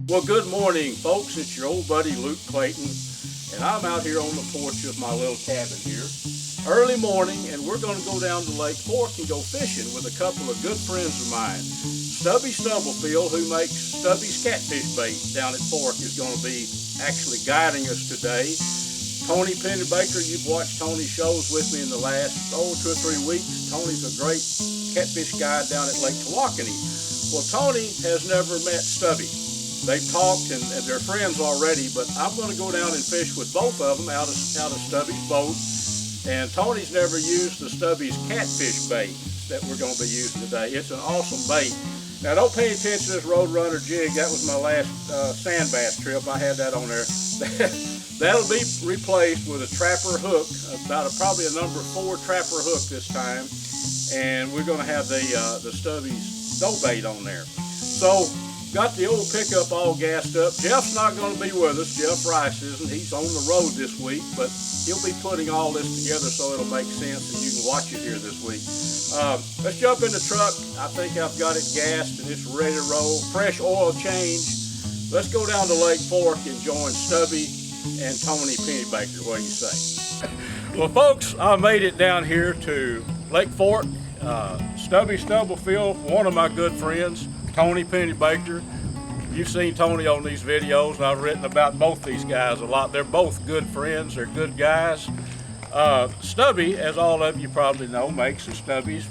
Well, good morning, folks. It's your old buddy Luke Clayton, and I'm out here on the porch of my little cabin here. Early morning, and we're going to go down to Lake Fork and go fishing with a couple of good friends of mine. Stubby Stubblefield, who makes Stubby's catfish bait down at Fork, is going to be actually guiding us today. Tony Pennybaker, you've watched Tony's shows with me in the last, 2 or 3 weeks. Tony's a great catfish guide down at Lake Tawakoni. Well, Tony has never met Stubby. They've talked and they're friends already, but I'm going to go down and fish with both of them out of Stubby's boat. And Tony's never used the Stubby's catfish bait that we're going to be using today. It's an awesome bait. Now, don't pay attention to this Roadrunner jig. That was my last sand bass trip. I had that on there. That'll be replaced with a trapper hook, probably a number 4 trapper hook this time. And we're going to have the Stubby's dough bait on there. So, got the old pickup all gassed up. Jeff's not going to be with us. Jeff Rice isn't. He's on the road this week, but he'll be putting all this together so it'll make sense and you can watch it here this week. Let's jump in the truck. I think I've got it gassed and it's ready to roll. Fresh oil change. Let's go down to Lake Fork and join Stubby and Tony Pennybaker. What do you say? Well, folks, I made it down here to Lake Fork. Stubby Stubblefield, one of my good friends, Tony Pennybaker. You've seen Tony on these videos, and I've written about both these guys a lot. They're both good friends. They're good guys. Stubby, as all of you probably know, makes the Stubby's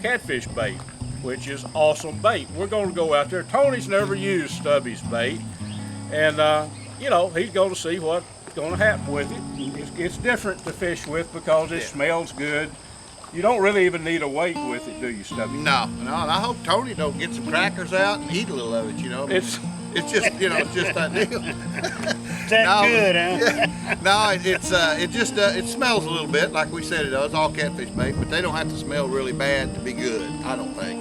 catfish bait, which is awesome bait. We're going to go out there. Tony's never used Stubby's bait, and he's going to see what's going to happen with it. It's different to fish with because it smells good. You don't really even need a weight with it, do you, Stubby? No, and I hope Tony don't get some crackers out and eat a little of it, It's just, it's just that deal. Good, huh? Yeah. No, it smells a little bit, like we said it does, all catfish bait, but they don't have to smell really bad to be good, I don't think.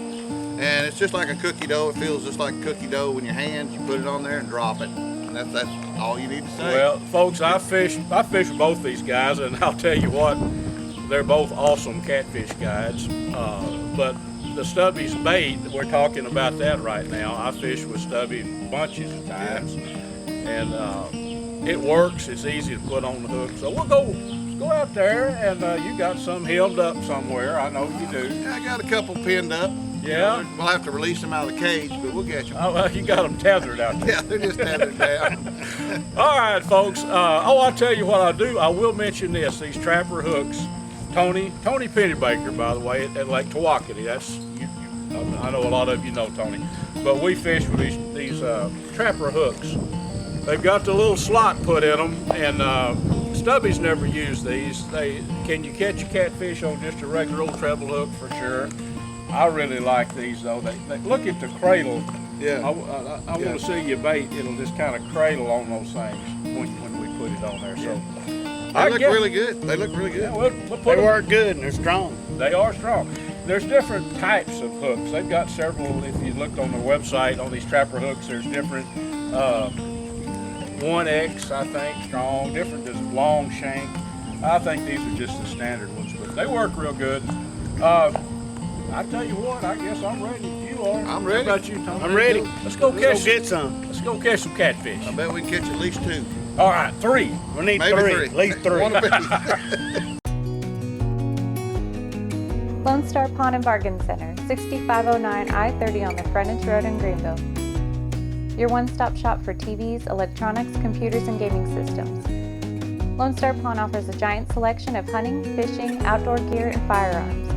And it's just like a cookie dough. It feels just like cookie dough in your hands. You put it on there and drop it. And that's all you need to say. Well, folks, I fish with both these guys, and I'll tell you what, they're both awesome catfish guides, but the Stubby's bait, we're talking about that right now. I fish with Stubby bunches of times, and it works. It's easy to put on the hook. So we'll go out there, and you got some held up somewhere. I know you do. Yeah, I got a couple pinned up. Yeah. We'll have to release them out of the cage, but we'll get you. Oh, well, you got them tethered out there. Yeah, they're just tethered down. All right, folks. I'll tell you what I'll do. I will mention this, these trapper hooks. Tony Pennybaker, by the way, at Lake Tawakoni. I know a lot of you know Tony, but we fish with these trapper hooks. They've got the little slot put in them, and Stubby's never used these. Can you catch a catfish on just a regular old treble hook? For sure. I really like these though. They look at the cradle. Yeah. I want to see your bait. It'll just kind of cradle on those things when we put it on there. So. They look really good. They look really good. Yeah, They work good and they're strong. They are strong. There's different types of hooks. They've got several. If you looked on their website on these trapper hooks, there's different 1X, I think, strong. Different, there's long shank. I think these are just the standard ones, but they work real good. I tell you what, I guess I'm ready. You are. I'm ready. How about you, Tom? I'm ready. Let's go get some. Let's go catch some catfish. I bet we can catch at least 2. All right, 3. We need Maybe 3. At least 3. One apiece. Lone Star Pawn and Bargain Center, 6509 I-30 on the Frontage Road in Greenville. Your one-stop shop for TVs, electronics, computers, and gaming systems. Lone Star Pawn offers a giant selection of hunting, fishing, outdoor gear, and firearms.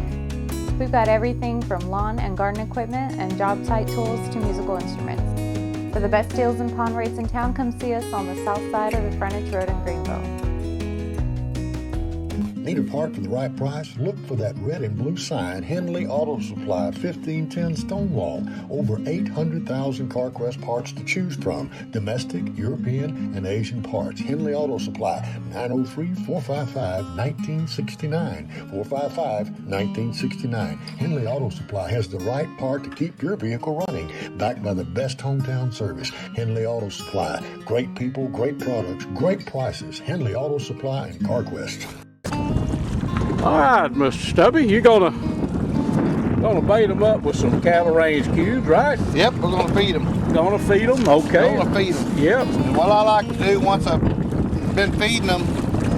We've got everything from lawn and garden equipment and job site tools to musical instruments. For the best deals and pawn rates in town, come see us on the south side of the Frontage Road in Greenville. Need a part for the right price? Look for that red and blue sign, Henley Auto Supply, 1510 Stonewall. Over 800,000 CarQuest parts to choose from. Domestic, European, and Asian parts. Henley Auto Supply, 903-455-1969. 455-1969. Henley Auto Supply has the right part to keep your vehicle running. Backed by the best hometown service. Henley Auto Supply. Great people, great products, great prices. Henley Auto Supply and CarQuest. All right, Mr. Stubby, you're gonna bait them up with some cattle range cubes, right? Yep, we're gonna feed them. gonna feed them. Okay. Gonna feed them. Yep. And what I like to do once I've been feeding them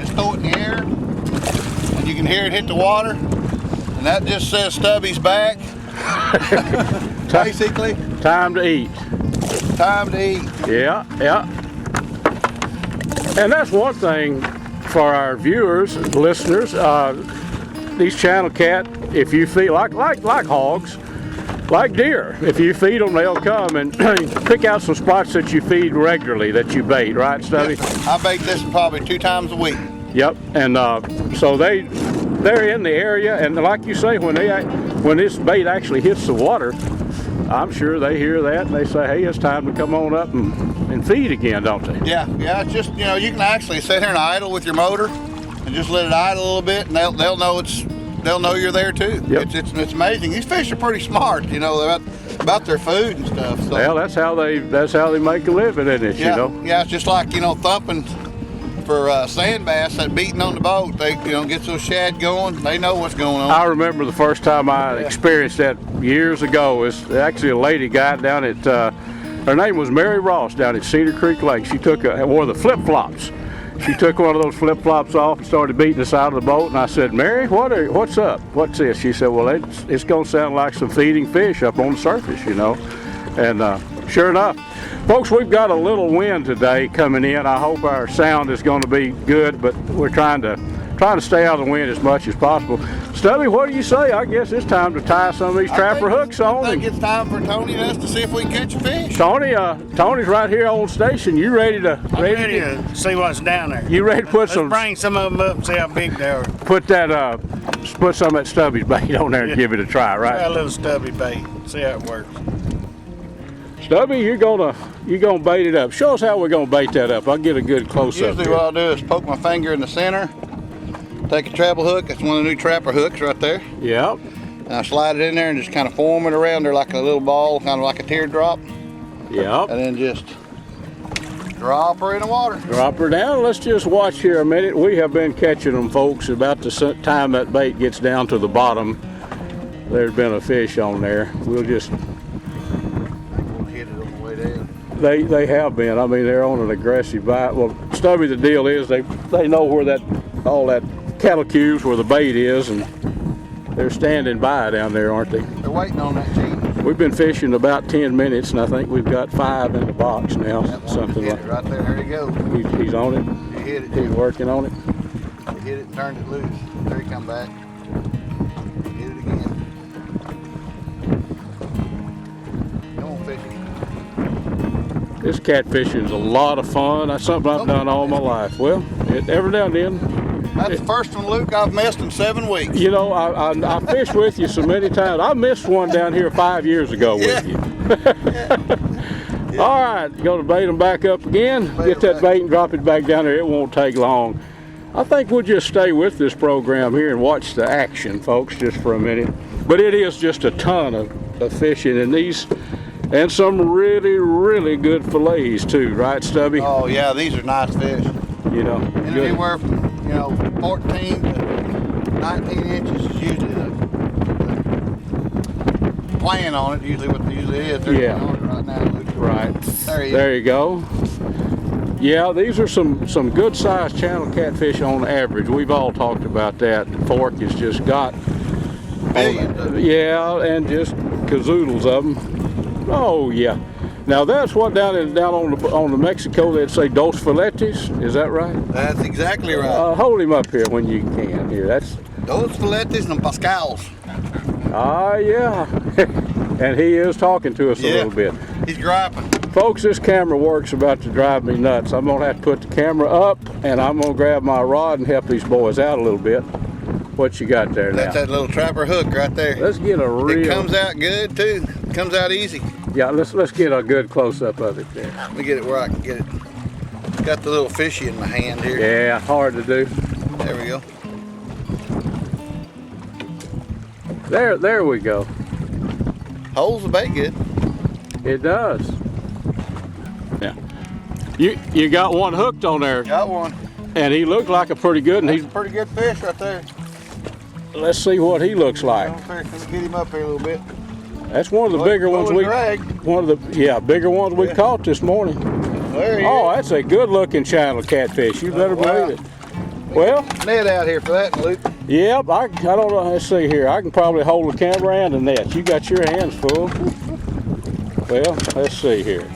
is throw it in the air, and you can hear it hit the water, and that just says Stubby's back. Basically. Time to eat. Time to eat. Yeah, yeah. And that's one thing for our viewers, listeners. These channel cat, if you feed like hogs, like deer, if you feed them, they'll come and pick out some spots that you feed regularly, that you bait, right, Stubby? Yes, I bait this probably 2 times a week. Yep. And so they're in the area, and like you say, when this bait actually hits the water, I'm sure they hear that and they say, hey, it's time to come on up and feed again, don't they? Yeah, it's just, you know, you can actually sit here and idle with your motor and just let it idle a little bit, and they'll know they'll know you're there too. Yep. It's amazing. These fish are pretty smart, you know, about their food and stuff. So. Well, that's how they make a living in it, Yeah, you know. yeah, it's just like, you know, thumping for sand bass, that beating on the boat. They, you know, gets those shad going. They know what's going on. I remember the first time I experienced that years ago. It's actually a lady guy down at, her name was Mary Ross down at Cedar Creek Lake. She wore the flip-flops. She took one of those flip-flops off and started beating the side of the boat, and I said, Mary, what's up? What's this? She said, well, it's going to sound like some feeding fish up on the surface, you know. And sure enough. Folks, we've got a little wind today coming in. I hope our sound is going to be good, but we're trying to stay out of the wind as much as possible. Stubby, what do you say? I guess it's time to tie some of these trapper hooks on. I think it's time for Tony and us to see if we can catch a fish. Tony's right here on station. You ready to? I'm ready to see what's down there. You ready to put Let's bring some of them up and see how big they are. Put some of that Stubby's bait on there and give it a try, right? Try a little stubby bait. See how it works. Stubby, you're gonna bait it up. Show us how we're gonna bait that up. I'll get a good close up. Usually what I'll do is poke my finger in the center, take a treble hook. That's one of the new trapper hooks right there. Yep. And I slide it in there and just kind of form it around there like a little ball, kind of like a teardrop. Yep. And then just drop her in the water. Drop her down. Let's just watch here a minute. We have been catching them, folks. About the time that bait gets down to the bottom, there's been a fish on there. We'll just... They have been. I mean, they're on an aggressive bite. Well, Stubby, the deal is they know where all that cattle cubes where the bait is, and they're standing by down there, aren't they? They're waiting on that cheat. We've been fishing about 10 minutes, and I think we've got 5 in the box now. That Something hit like it right there. There you go. He's on it. You hit it. He's working on it. You hit it and turned it loose. There he come back. Hit it again. Come on, fishy. This catfishing is a lot of fun. That's something I've done all my life. Well, every now and then. That's the first one, Luke, I've missed in 7 weeks. You know, I fished with you so many times. I missed one down here 5 years ago with you. All right, going to bait them back up again. Get that bait and drop it back down there. It won't take long. I think we'll just stay with this program here and watch the action, folks, just for a minute. But it is just a ton of fishing in these. And some really, really good fillets too, right, Stubby? Oh yeah, these are nice fish. You know, Anywhere from 14 to 19 inches is usually the plan on it. Usually what it usually is. They're on it right now, Luke. Right. There you go. Yeah, these are some good sized channel catfish on average. We've all talked about that. The fork has just got millions of them. Yeah, and just kazoodles of them. Oh yeah. Now that's what down on the Mexico they'd say dos filetes. Is that right? That's exactly right. Hold him up here when you can. Here, that's Dos filetes and pascals. Yeah. And he is talking to us a little bit. He's griping. Folks, this camera work's about to drive me nuts. I'm gonna have to put the camera up, and I'm gonna grab my rod and help these boys out a little bit. What you got there now? That's that little trapper hook right there. Let's get a real. It comes out good too. It comes out easy. Yeah, let's get a good close up of it there. Let me get it where I can get it. Got the little fishy in my hand here. Yeah, hard to do. There we go. There we go. Holds the bait good. It does. Yeah. You got one hooked on there. Got one. And he looked like a pretty good. And That's a pretty good fish right there. Let's see what he looks like. Let me get him up here a little bit. That's one of the bigger ones bigger ones we caught this morning. There he Oh, is. that's a good looking channel catfish. You better believe it. Well, Net out here for that, Luke. yep, I don't know. Let's see here. I can probably hold the camera and the net. You got your hands full. Well, let's see here.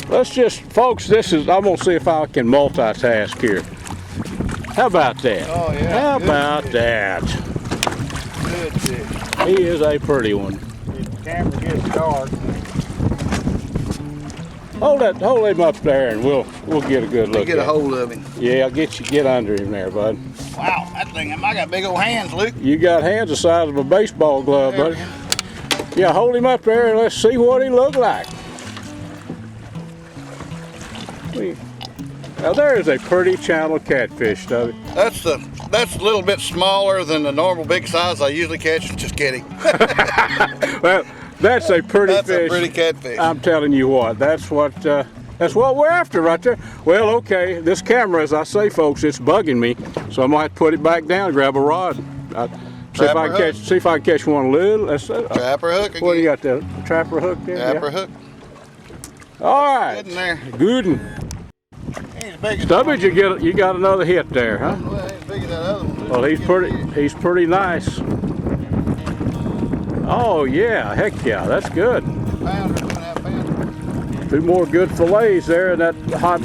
Let's just, folks, I'm gonna see if I can multitask here. How about that? Oh, yeah. How Good about fish. that? Good fish. He is a pretty one. If the camera gets dark. Hold him up there and we'll get a good look. Get a at hold of him. him. Yeah, I'll get under him there, bud. Wow, that thing, I got big old hands, Luke. You got hands the size of a baseball glove, buddy. Yeah, hold him up there and let's see what he looked like. Now there is a pretty channel catfish, Stubby. That's a little bit smaller than the normal big size I usually catch. Just kidding. Well, that's a pretty That's fish. a pretty catfish. I'm telling you what, that's what we're after right there. Well, okay, this camera, as I say, folks, it's bugging me, so I might put it back down, grab a rod. See if I can catch one little. Trapper hook again. What do you got there? Trapper hook there? Trapper Yeah. hook. All right. Good in there. Good. Ain't as big as Stubby, you got another hit there, huh? Well, ain't as big as that other one. Well, he's pretty nice. Oh yeah, heck yeah, that's good. Pounder, 2.5 pounder. Two more good fillets there in that hot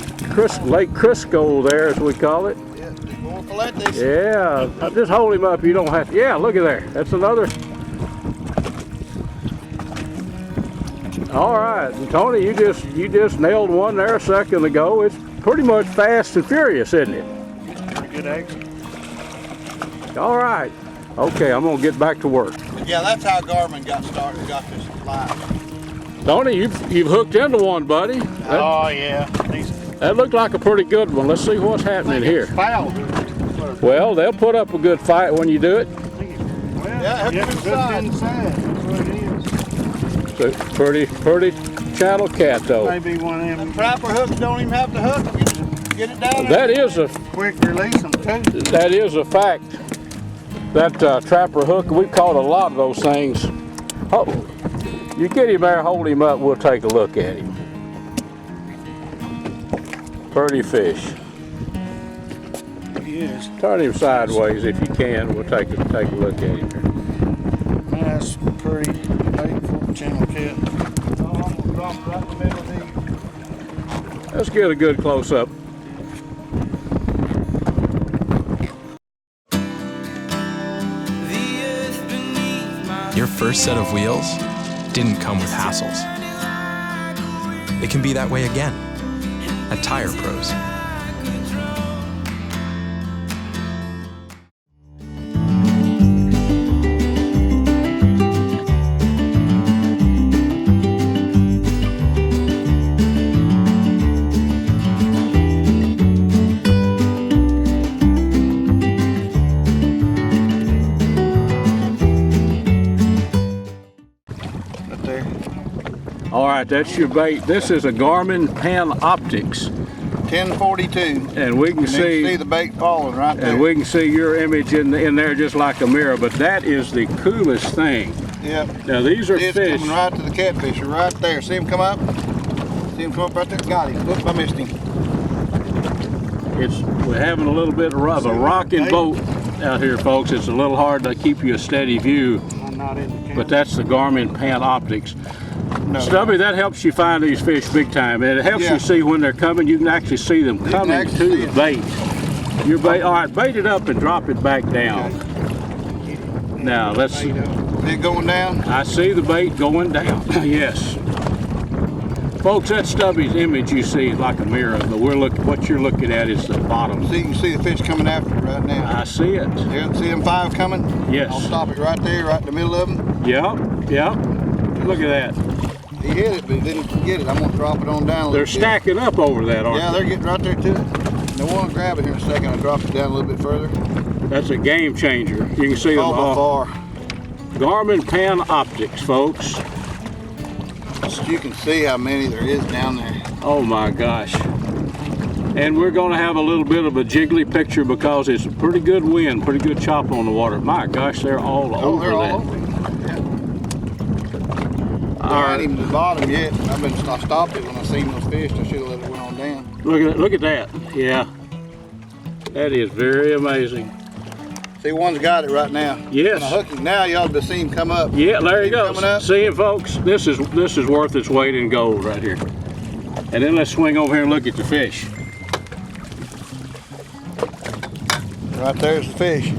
Lake Crisco there, as we call it. Yeah, more fillet this. Yeah, just hold him up. You don't have to. Yeah, look at there. That's another. All right, and Tony, you just nailed one there a second ago. It's pretty much fast and furious, isn't it? Pretty good action. All right. Okay, I'm gonna get back to work. Yeah, that's how Garmin got started, got this live. Tony, you've hooked into one, buddy. Oh yeah. That looked like a pretty good one. Let's see what's happening here. Foul. Well, they'll put up a good fight when you do it. Yeah, hook Just inside. inside. That's what it is. It's a pretty channel cat though. Maybe one of them Trapper hooks don't even have to hook. Get it down That there. is a quick release them too. that is a fact. That trapper hook, we've caught a lot of those things. Oh, you get him there, hold him up. We'll take a look at him. Pretty fish. He is. Turn him sideways if you can. We'll take a look at him here. Nice, pretty, hateful channel cat. Oh, I'm gonna drop it right in the middle of these. Let's get a good close up. Your first set of wheels didn't come with hassles. It can be that way again at Tire Pros. All right, that's your bait. This is a Garmin Pan Optics, 1042. and we can You can see see the bait falling right there. and we can see your image in there just like a mirror. But that is the coolest thing. Yep. Now these are It's fish. coming right to the catfish, right there. See him come up? See him come up right there? Got him. Oop, I missed him. We're having a little bit of a rocking boat out here, folks. It's a little hard to keep you a steady view, I'm not in the camera. but that's the Garmin Pan Optics. No. Stubby, that helps you find these fish big time, and it helps Yeah. you see when they're coming. You can actually see them can coming actually to see the bait. Your bait. All right, bait it up and drop it back down. Now let's. Is it going down? I see the bait going down. Yes, folks, that Stubby's image you see is like a mirror, but what you're looking at is the bottom. See, you can see the fish coming after it right now. I see it. You see them 5 coming? Yes. I'll stop it right there, right in the middle of them. Yep. Look at that. He hit it, but he didn't get it. I'm gonna drop it on down a little They're bit. stacking up over that, aren't Yeah, they? they're getting right there to it. They want to grab it here in a second. I'll drop it down a little bit further. That's a game changer. You can see them Oh, by all. far. Garmin Pan Optics, folks. You can see how many there is down there. Oh my gosh. And we're going to have a little bit of a jiggly picture because it's a pretty good wind, pretty good chop on the water. My gosh, they're all Oh, over they're that. all over. our, ain't even to the bottom yet. I stopped it when I seen those fish. I should have let it went on down. look at that. Yeah. That is very amazing. See, one's got it right now. Yes. When I hook him now, y'all be see him come up. Yeah, there he See him coming up? goes. See him, folks? This is worth its weight in gold right here. And then let's swing over here and look at the fish. Right there's the fish.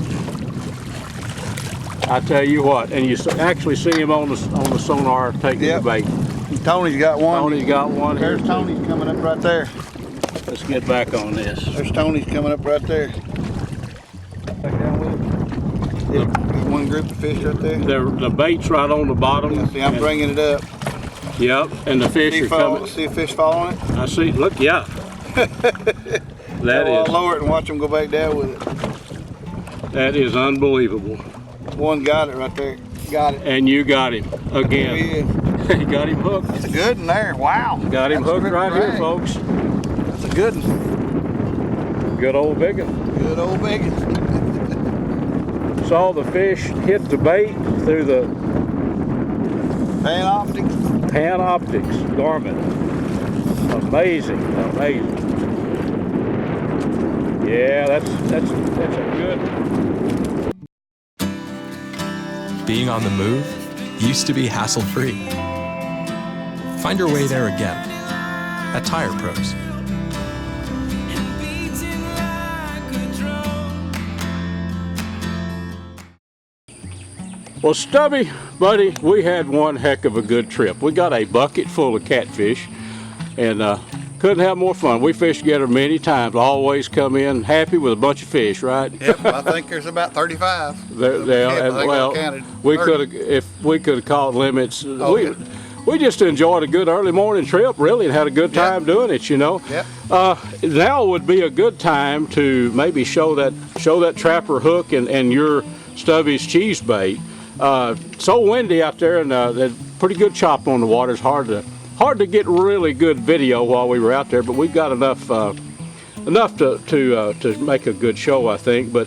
I tell you what, and you actually see him on the sonar taking Yep. the bait. Tony's got one. Tony's got one here. There's Tony's coming up right there. Let's get back on this. There's Tony's coming up right there. Back down with it. Yeah, there's one group of fish right there. The bait's right on the bottom. Yeah, see, I'm bringing it up. Yep, and the fish are coming. See a fish fall on it? I see. Look, yeah. That I'll is lower it and watch them go back down with it. that is unbelievable. One got it right there. Got it. And you got him There he again. is. You got him hooked. That's a good one there. Wow. Got him That's a hooked good right here, drag. folks. That's a good one. Good old big one. Good old big one. Saw the fish hit the bait through the Panoptics garment. Amazing, amazing. Yeah, that's a good. Being on the move used to be hassle-free. Find your way there again at Tire Pros. Well, Stubby, buddy, we had one heck of a good trip. We got a bucket full of catfish and couldn't have more fun. We fished together many times, always come in happy with a bunch of fish, right? Yep, I think there's about 35. We could have, if we could have caught limits. Oh, we just enjoyed a good early morning trip, really, and had a good time doing it, you know. Yep. Now would be a good time to maybe show that trapper hook and your Stubby's cheese bait. So windy out there, and there's pretty good chop on the water. It's hard to get really good video while we were out there, but we've got enough to make a good show, I think. But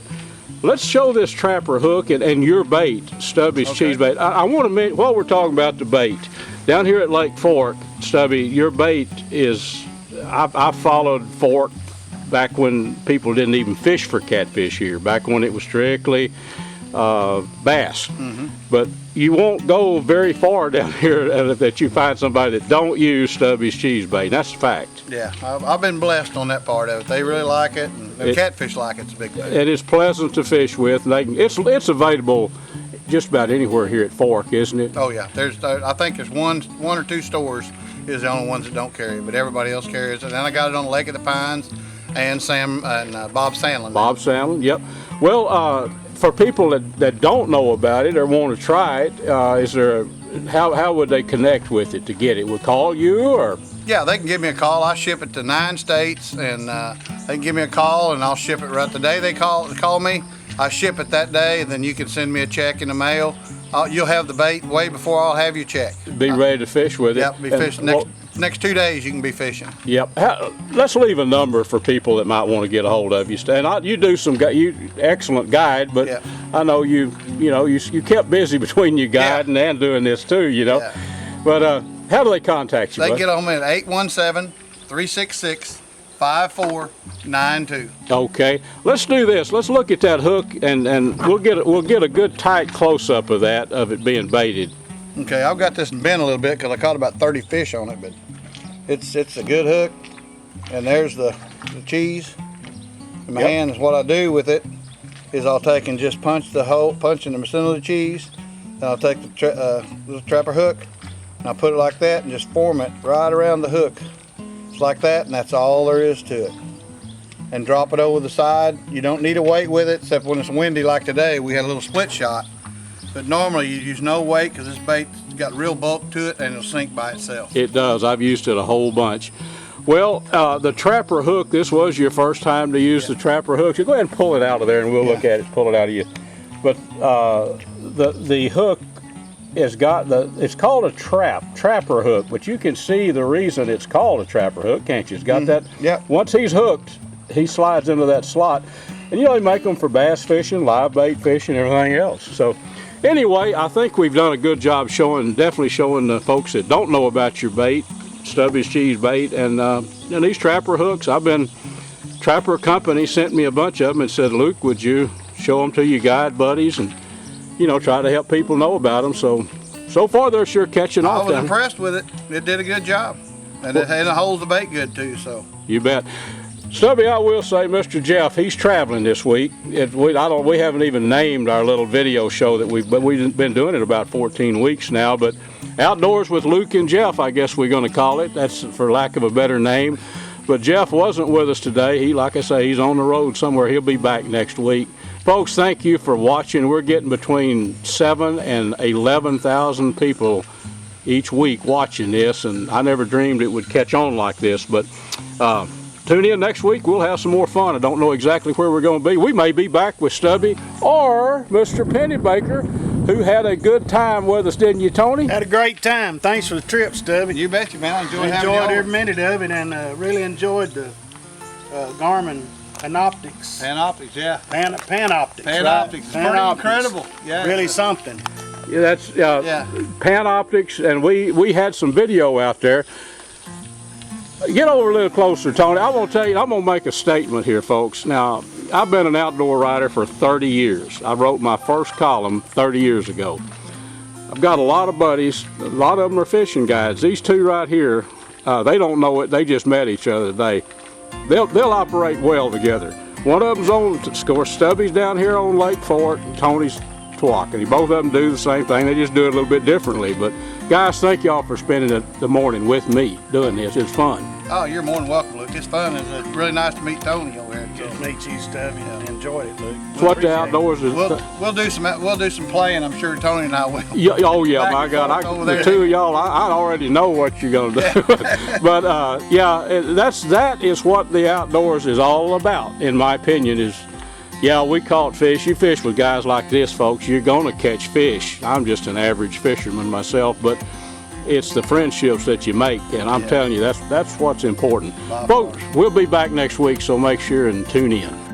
let's show this trapper hook and your bait, Stubby's cheese bait. I want to mention, while we're talking about the bait, down here at Lake Fork, Stubby, your bait is, I followed Fork back when people didn't even fish for catfish here, back when it was strictly bass. Mm-hmm. But you won't go very far down here that you find somebody that don't use Stubby's cheese bait. That's a fact. Yeah, I've been blessed on that part of it. They really like it, and the catfish like it. It's a big thing. And it's pleasant to fish with. And it's available just about anywhere here at Fork, isn't it? Oh yeah, I think there's one or two stores is the only ones that don't carry it, but everybody else carries it. And I got it on the Lake of the Pines and Bob Sandlin. Bob Sandlin, yep. Well, for people that don't know about it or want to try it, how would they connect with it to get it? Would call you or? Yeah, they can give me a call. I ship it to 9 states, and they can give me a call, and I'll ship it right the day they call me. I ship it that day, and then you can send me a check in the mail. You'll have the bait way before I'll have your check. Be ready to fish with it. Yep, be fishing next 2 days. You can be fishing. Yep. Let's leave a number for people that might want to get a hold of you. And you do you excellent guide, but yep. I know you kept busy between you guiding and doing this too, you know. Yeah. But how do they contact you? They get on me at 817-366-5492. Okay, let's do this. Let's look at that hook, and we'll get a good tight close up of it being baited. Okay, I've got this bent a little bit because I caught about 30 fish on it, but it's a good hook. And there's the cheese. In my hand is what I do with it is I'll take and just punch in the center of the cheese. Then I'll take the little trapper hook and I'll put it like that and just form it right around the hook. It's like that, and that's all there is to it. And drop it over the side. You don't need a weight with it, except when it's windy like today. We had a little split shot. But normally you use no weight because this bait's got real bulk to it and it'll sink by itself. It does. I've used it a whole bunch. Well, the trapper hook, this was your first time to use the trapper hook. So go ahead and pull it out of there and we'll look at it, pull it out of you. But the hook it's called a trapper hook, but you can see the reason it's called a trapper hook, can't you? It's got that. Yep. Once he's hooked, he slides into that slot. And you know, they make them for bass fishing, live bait fishing, everything else. So anyway, I think we've done a good job definitely showing the folks that don't know about your bait, Stubby's Cheese Bait, and these trapper hooks. Trapper Company sent me a bunch of them and said, Luke, would you show them to your guide buddies and, try to help people know about them. So far they're sure catching off. I was impressed with it. It did a good job. And it holds the bait good too, so. You bet. Stubby, I will say, Mr. Jeff, he's traveling this week. We haven't even named our little video show we've been doing it about 14 weeks now, but Outdoors with Luke and Jeff, I guess we're going to call it. That's for lack of a better name. But Jeff wasn't with us today. Like I say, he's on the road somewhere. He'll be back next week. Folks, thank you for watching. We're getting between 7,000 and 11,000 people each week watching this, and I never dreamed it would catch on like this. But tune in next week. We'll have some more fun. I don't know exactly where we're going to be. We may be back with Stubby or Mr. Pennybaker, who had a good time with us, didn't you, Tony? Had a great time. Thanks for the trip, Stubby. You betcha, man. I enjoyed every minute of it, and really enjoyed the Garmin Panoptics. Panoptics, yeah. Panoptics. Panoptics. It's pretty incredible. Yeah. Really something. Yeah, that's Panoptics, and we had some video out there. Get over a little closer, Tony. I want to tell you, I'm going to make a statement here, folks. Now, I've been an outdoor writer for 30 years. I wrote my first column 30 years ago. I've got a lot of buddies. A lot of them are fishing guides. These two right here, they don't know it. They just met each other today. They'll operate well together. One of them's on, of course, Stubby's down here on Lake Fork, and Tony's Twackity. Both of them do the same thing. They just do it a little bit differently. But guys, thank y'all for spending the morning with me doing this. It's fun. Oh, you're more than welcome, Luke. It's fun. It's really nice to meet Tony over here. Good to meet you, Stubby. Enjoyed it, Luke. It's what the outdoors is. We'll do some playing. I'm sure Tony and I will. Yeah, oh yeah, my God! The two of y'all, I already know what you're gonna do. But that is what the outdoors is all about, in my opinion. Is we caught fish. You fish with guys like this, folks. You're gonna catch fish. I'm just an average fisherman myself, but it's the friendships that you make, and I'm telling you, that's what's important. Folks, we'll be back next week, so make sure and tune in.